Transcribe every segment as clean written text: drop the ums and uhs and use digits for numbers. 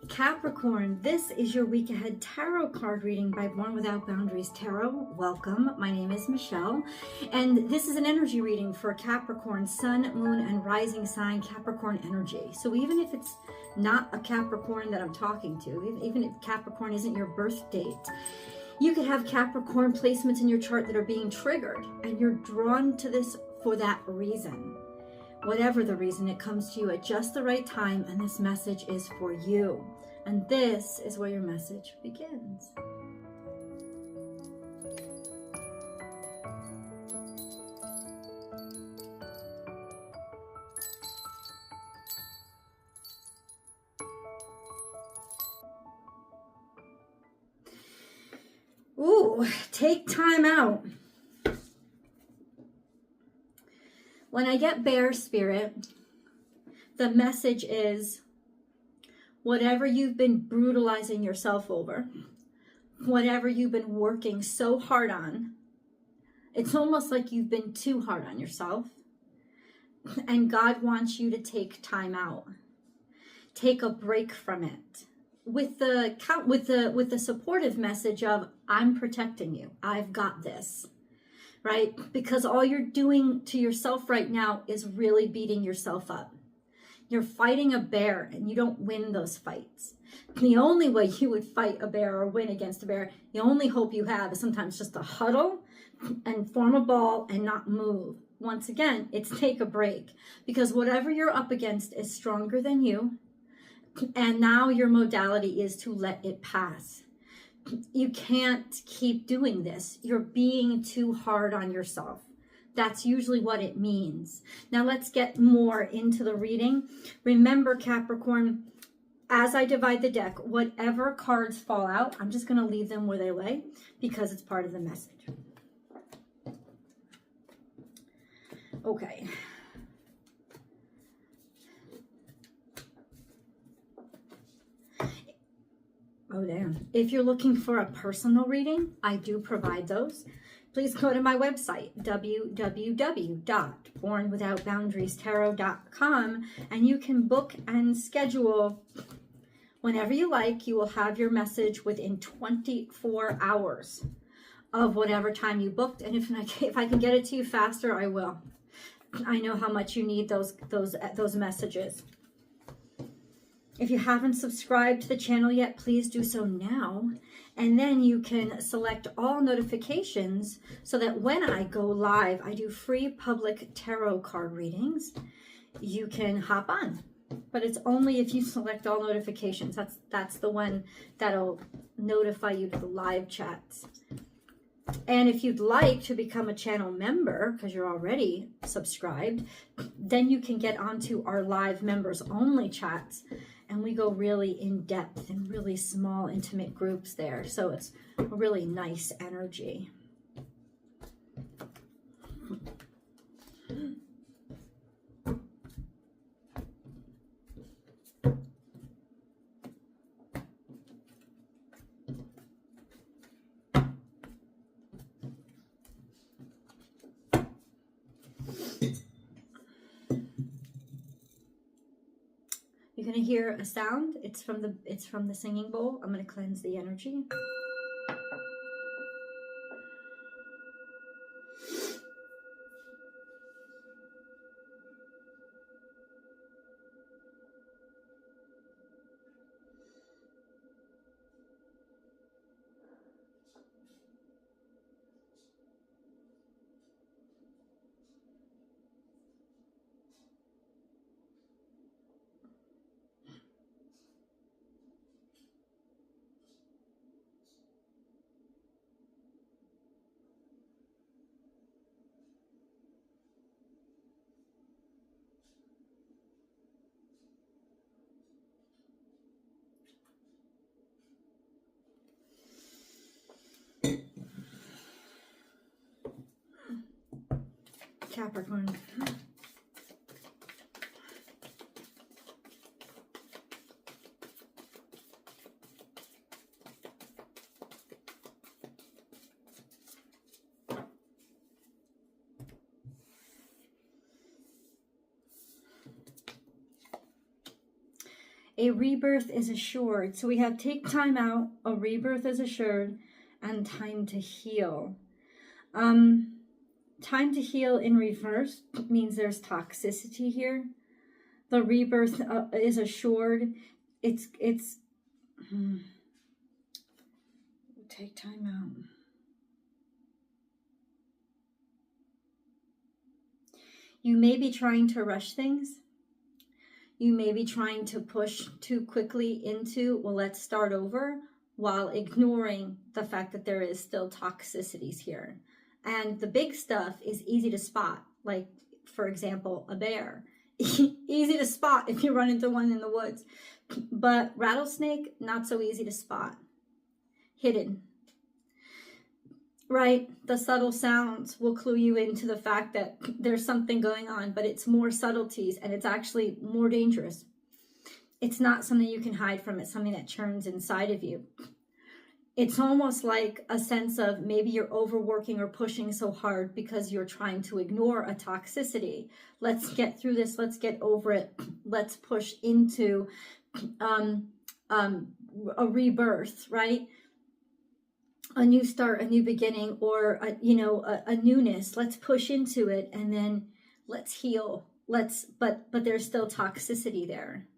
Capricorn, this is your week ahead tarot card reading by Born Without Boundaries Tarot. Welcome. My name is Michelle, and this is an energy reading for Capricorn, Sun, Moon, and Rising sign Capricorn energy. So even if it's not a Capricorn that I'm talking to, even if Capricorn isn't your birth date, you could have Capricorn placements in your chart that are being triggered, and you're drawn to this for that reason. Whatever the reason, it comes to you at just the right time, and this message is for you. And this is where your message begins. Ooh, take time out. When I get bear spirit, the message is whatever you've been brutalizing yourself over, whatever you've been working so hard on, it's almost like you've been too hard on yourself. And God wants you to take time out. Take a break from it. With the supportive message of, I'm protecting you. I've got this. Right? Because all you're doing to yourself right now is really beating yourself up. You're fighting a bear and you don't win those fights. The only way you would fight a bear or win against a bear, the only hope you have is sometimes just to huddle and form a ball and not move. Once again, it's take a break, because whatever you're up against is stronger than you. And now your modality is to let it pass. You can't keep doing this. You're being too hard on yourself. That's usually what it means. Now let's get more into the reading. Remember, Capricorn, as I divide the deck, whatever cards fall out, I'm just going to leave them where they lay because it's part of the message. Okay. Oh, damn. If you're looking for a personal reading, I do provide those. Please go to my website, www.bornwithoutboundariestarot.com, and you can book and schedule whenever you like. You will have your message within 24 hours of whatever time you booked. And if I can get it to you faster, I will. I know how much you need those messages. If you haven't subscribed to the channel yet, please do so now. And then you can select all notifications so that when I go live, I do free public tarot card readings. You can hop on, but it's only if you select all notifications. That's the one that'll notify you to the live chats. And if you'd like to become a channel member, because you're already subscribed, then you can get onto our live members only chats. And we go really in depth in really small, intimate groups there. So it's a really nice energy. You're going to hear a sound. It's from the singing bowl. I'm going to cleanse the energy. Capricorn. A rebirth is assured. So we have take time out, a rebirth is assured, and time to heal. Time to heal in reverse means there's toxicity here. The rebirth is assured. It's take time out. You may be trying to rush things. You may be trying to push too quickly into, well, let's start over, while ignoring the fact that there is still toxicities here. And the big stuff is easy to spot, like, for example, a bear. Easy to spot if you run into one in the woods. But rattlesnake, not so easy to spot. Hidden. Right? The subtle sounds will clue you into the fact that there's something going on, but it's more subtleties and it's actually more dangerous. It's not something you can hide from. It's something that churns inside of you. It's almost like a sense of maybe you're overworking or pushing so hard because you're trying to ignore a toxicity. Let's get through this. Let's get over it. Let's push into a rebirth, right? A new start, a new beginning, or a newness. Let's push into it and then let's heal. But there's still toxicity there.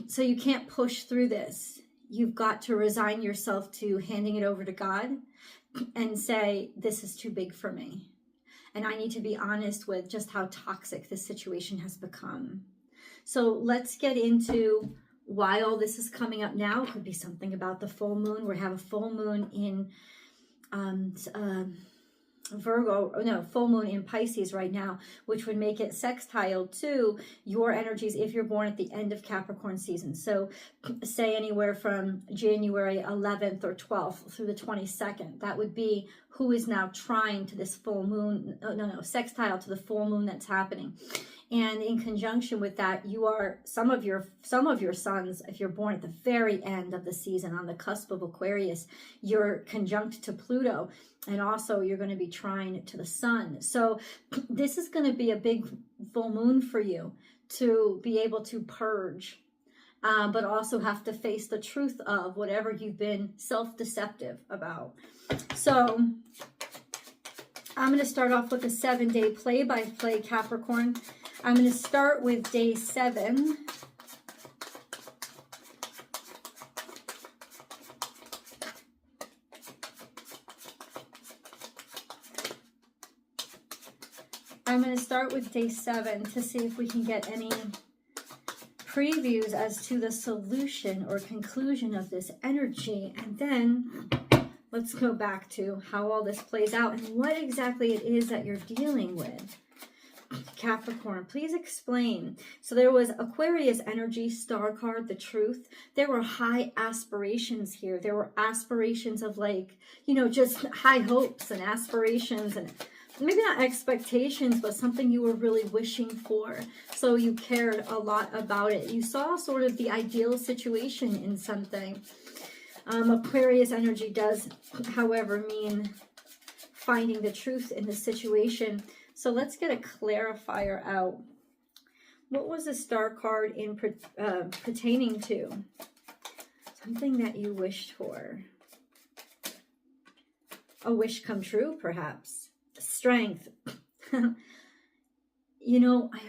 So you can't push through this. You've got to resign yourself to handing it over to God and say, this is too big for me. And I need to be honest with just how toxic this situation has become. So let's get into why all this is coming up now. It could be something about the full moon. We have a full moon in full moon in Pisces right now, which would make it sextile to your energies if you're born at the end of Capricorn season. So say anywhere from January 11th or 12th through the 22nd. That would be who is now trying to this full moon, sextile to the full moon that's happening. And in conjunction with that, you are some of your sons, if you're born at the very end of the season on the cusp of Aquarius, you're conjunct to Pluto, and also you're going to be trine to the sun. So this is going to be a big full moon for you to be able to purge, but also have to face the truth of whatever you've been self-deceptive about. So I'm going to start off with a 7-day play-by-play Capricorn. I'm going to start with day 7. I'm going to start with day 7 to see if we can get any previews as to the solution or conclusion of this energy. And then let's go back to how all this plays out and what exactly it is that you're dealing with. Capricorn, please explain. So there was Aquarius energy, star card, the truth. There were high aspirations here. There were aspirations of just high hopes and aspirations and maybe not expectations, but something you were really wishing for. So you cared a lot about it. You saw sort of the ideal situation in something. Aquarius energy does, however, mean finding the truth in the situation. So let's get a clarifier out. What was the star card in pertaining to? Something that you wished for. A wish come true, perhaps. Strength. I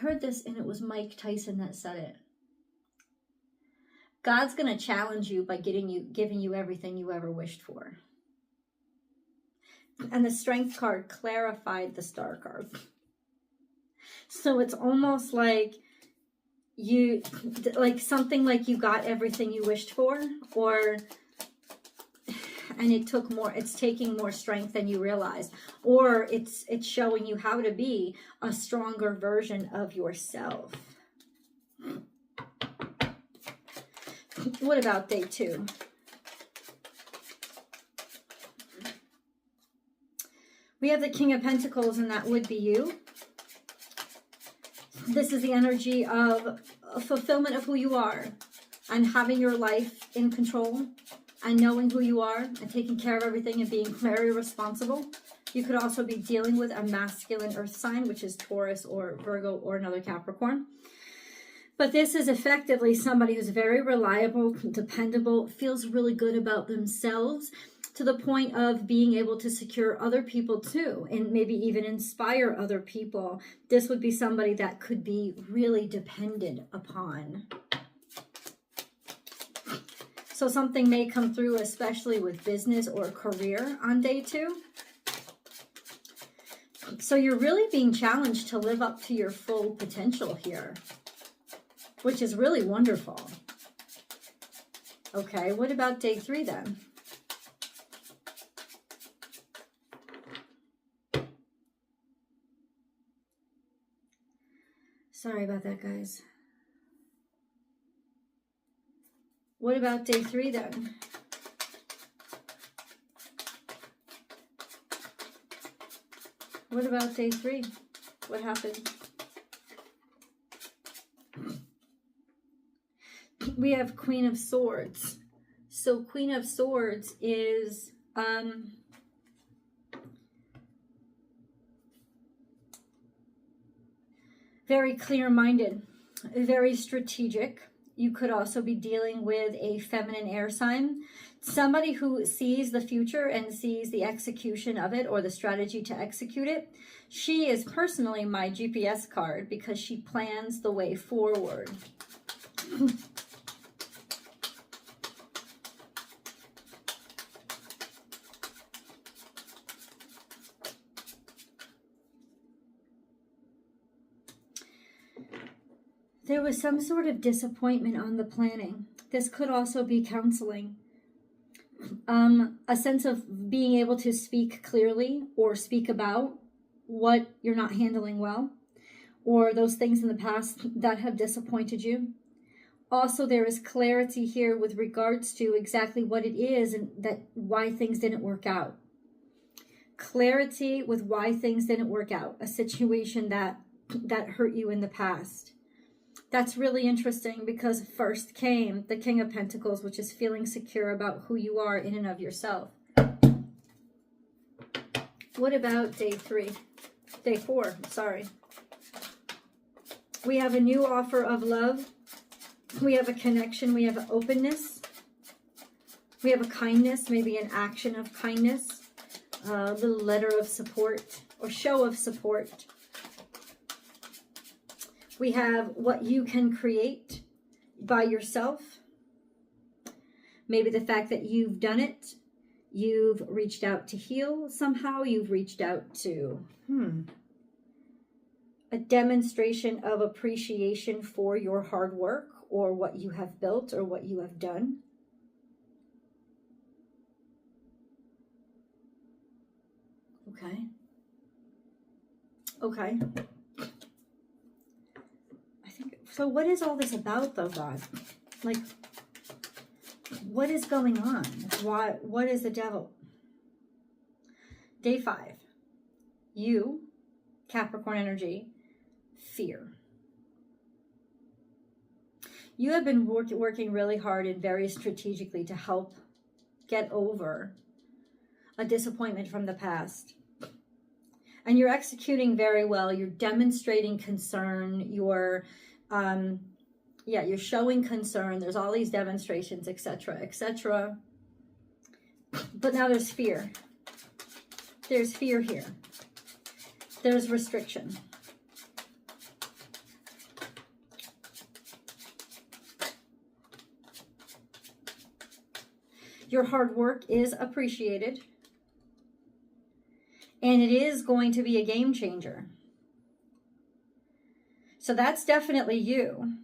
heard this and it was Mike Tyson that said it. God's going to challenge you by giving you everything you ever wished for. And the strength card clarified the star card. So it's almost like something like you got everything you wished for, and it's taking more strength than you realize, or it's showing you how to be a stronger version of yourself. What about day 2? We have the King of Pentacles, and that would be you. This is the energy of a fulfillment of who you are and having your life in control and knowing who you are and taking care of everything and being very responsible. You could also be dealing with a masculine earth sign, which is Taurus or Virgo or another Capricorn. But this is effectively somebody who's very reliable, dependable, feels really good about themselves, to the point of being able to secure other people too, and maybe even inspire other people. This would be somebody that could be really depended upon. So something may come through, especially with business or career on day 2. So you're really being challenged to live up to your full potential here, which is really wonderful. Okay, what about day 3 then? Sorry about that, guys. What about day 3 then? What about day 3? What happened? We have Queen of Swords. So Queen of Swords is very clear-minded, very strategic. You could also be dealing with a feminine air sign, somebody who sees the future and sees the execution of it, or the strategy to execute it. She is personally my GPS card because she plans the way forward. There was some sort of disappointment on the planning. This could also be counseling. A sense of being able to speak clearly or speak about what you're not handling well, or those things in the past that have disappointed you. Also, there is clarity here with regards to exactly what it is and why things didn't work out. Clarity with why things didn't work out, a situation that hurt you in the past. That's really interesting because first came the King of Pentacles, which is feeling secure about who you are in and of yourself. What about day 4, sorry. We have a new offer of love. We have a connection. We have an openness. We have a kindness, maybe an action of kindness. A little letter of support or show of support. We have what you can create by yourself. Maybe the fact that you've done it. You've reached out to heal somehow. You've reached out to a demonstration of appreciation for your hard work or what you have built or what you have done. Okay. So what is all this about, though, God? Like, what is going on? What is the devil? Day 5. You, Capricorn energy, fear. You have been working really hard and very strategically to help get over a disappointment from the past. And you're executing very well. You're demonstrating concern. You're showing concern. There's all these demonstrations, etc., etc. But now there's fear. There's fear here. There's restriction. Your hard work is appreciated. And it is going to be a game changer. So that's definitely you.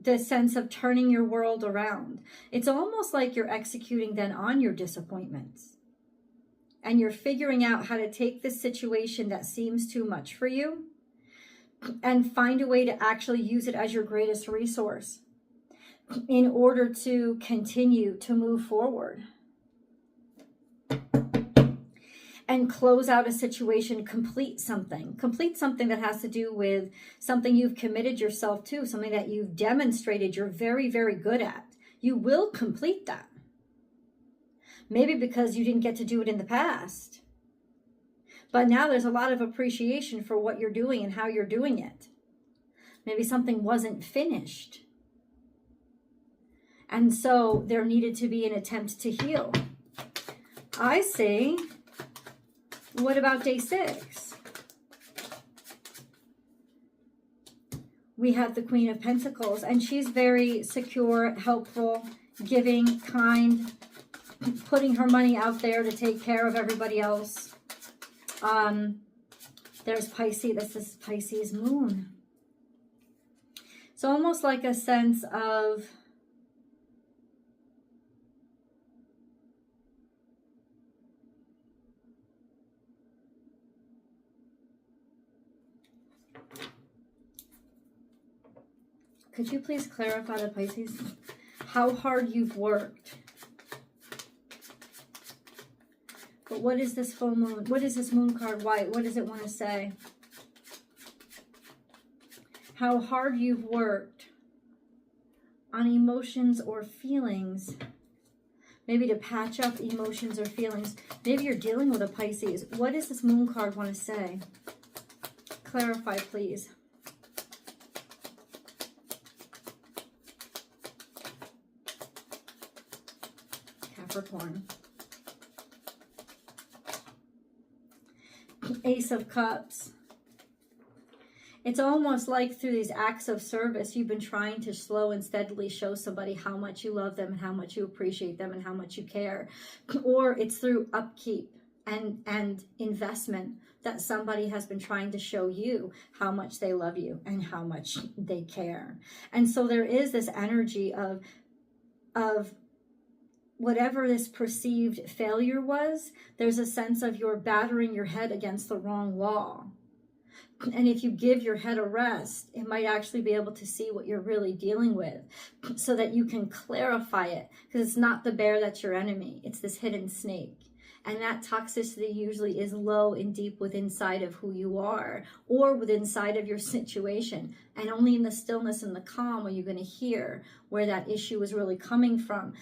The sense of turning your world around. It's almost like you're executing then on your disappointments. And you're figuring out how to take this situation that seems too much for you and find a way to actually use it as your greatest resource in order to continue to move forward. And close out a situation, complete something that has to do with something you've committed yourself to, something that you've demonstrated you're very, very good at. You will complete that. Maybe because you didn't get to do it in the past. But now there's a lot of appreciation for what you're doing and how you're doing it. Maybe something wasn't finished. And so there needed to be an attempt to heal. I say, what about day 6? We have the Queen of Pentacles, and she's very secure, helpful, giving, kind, putting her money out there to take care of everybody else. There's Pisces. This is Pisces moon. It's almost like a sense of could you please clarify the Pisces? How hard you've worked. But what is this full moon? What is this moon card white? What does it want to say? How hard you've worked on emotions or feelings. Maybe to patch up emotions or feelings. Maybe you're dealing with a Pisces. What does this moon card want to say? Clarify, please. Capricorn. Ace of Cups. It's almost like through these acts of service, you've been trying to slow and steadily show somebody how much you love them and how much you appreciate them and how much you care. Or it's through upkeep and investment that somebody has been trying to show you how much they love you and how much they care. And so there is this energy of whatever this perceived failure was, there's a sense of you're battering your head against the wrong wall. And if you give your head a rest, it might actually be able to see what you're really dealing with so that you can clarify it. Because it's not the bear that's your enemy. It's this hidden snake. And that toxicity usually is low and deep within inside of who you are or within inside of your situation. And only in the stillness and the calm are you going to hear where that issue is really coming from.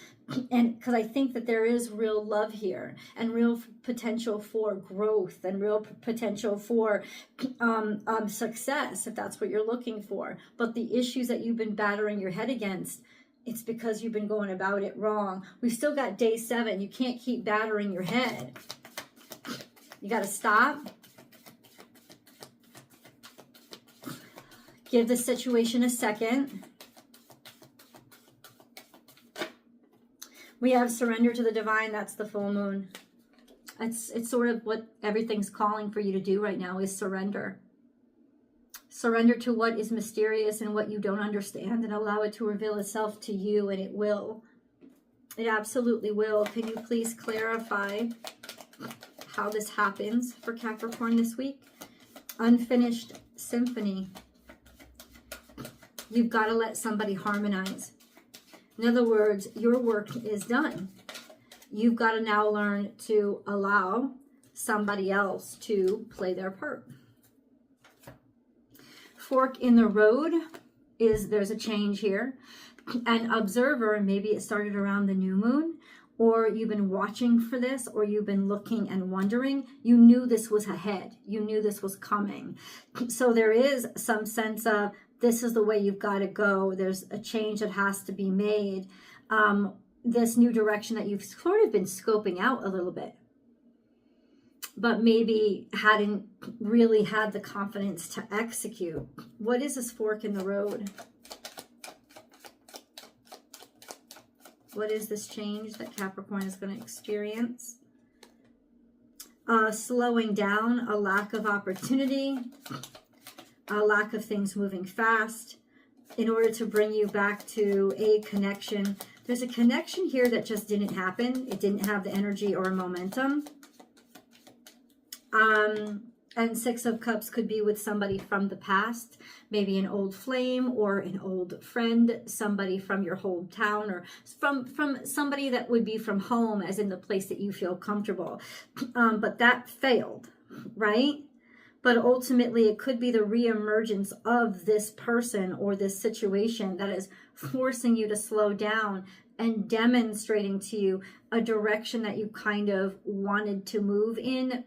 And because I think that there is real love here and real potential for growth and real potential for success, if that's what you're looking for. But the issues that you've been battering your head against, it's because you've been going about it wrong. We've still got day 7. You can't keep battering your head. You got to stop. Give the situation a second. We have surrender to the divine. That's the full moon. It's sort of what everything's calling for you to do right now is surrender. Surrender to what is mysterious and what you don't understand and allow it to reveal itself to you, and it will. It absolutely will. Can you please clarify how this happens for Capricorn this week? Unfinished symphony. You've got to let somebody harmonize. In other words, your work is done. You've got to now learn to allow somebody else to play their part. Fork in the road is there's a change here. An observer, maybe it started around the new moon, or you've been watching for this, or you've been looking and wondering. You knew this was ahead. You knew this was coming. So there is some sense of this is the way you've got to go. There's a change that has to be made. This new direction that you've sort of been scoping out a little bit, but maybe hadn't really had the confidence to execute. What is this fork in the road? What is this change that Capricorn is going to experience? Slowing down, a lack of opportunity, a lack of things moving fast in order to bring you back to a connection. There's a connection here that just didn't happen. It didn't have the energy or momentum. And 6 of Cups could be with somebody from the past, maybe an old flame or an old friend, somebody from your hometown, or from somebody that would be from home, as in the place that you feel comfortable. But that failed, right? But ultimately, it could be the reemergence of this person or this situation that is forcing you to slow down and demonstrating to you a direction that you kind of wanted to move in,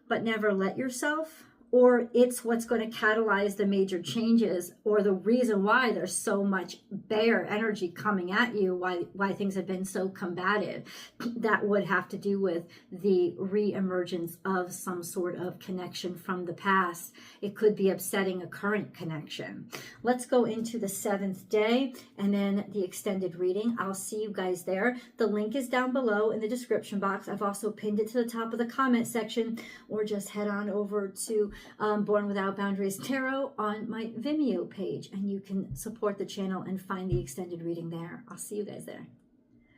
but never let yourself, or it's what's going to catalyze the major changes, or the reason why there's so much bear energy coming at you, why things have been so combative. That would have to do with the re-emergence of some sort of connection from the past. It could be upsetting a current connection. Let's go into the 7th day and then the extended reading. I'll see you guys there. The link is down below in the description box. I've also pinned it to the top of the comment section, or just head on over to Born Without Boundaries Tarot on my Vimeo page, and you can support the channel and find the extended reading there. I'll see you guys there.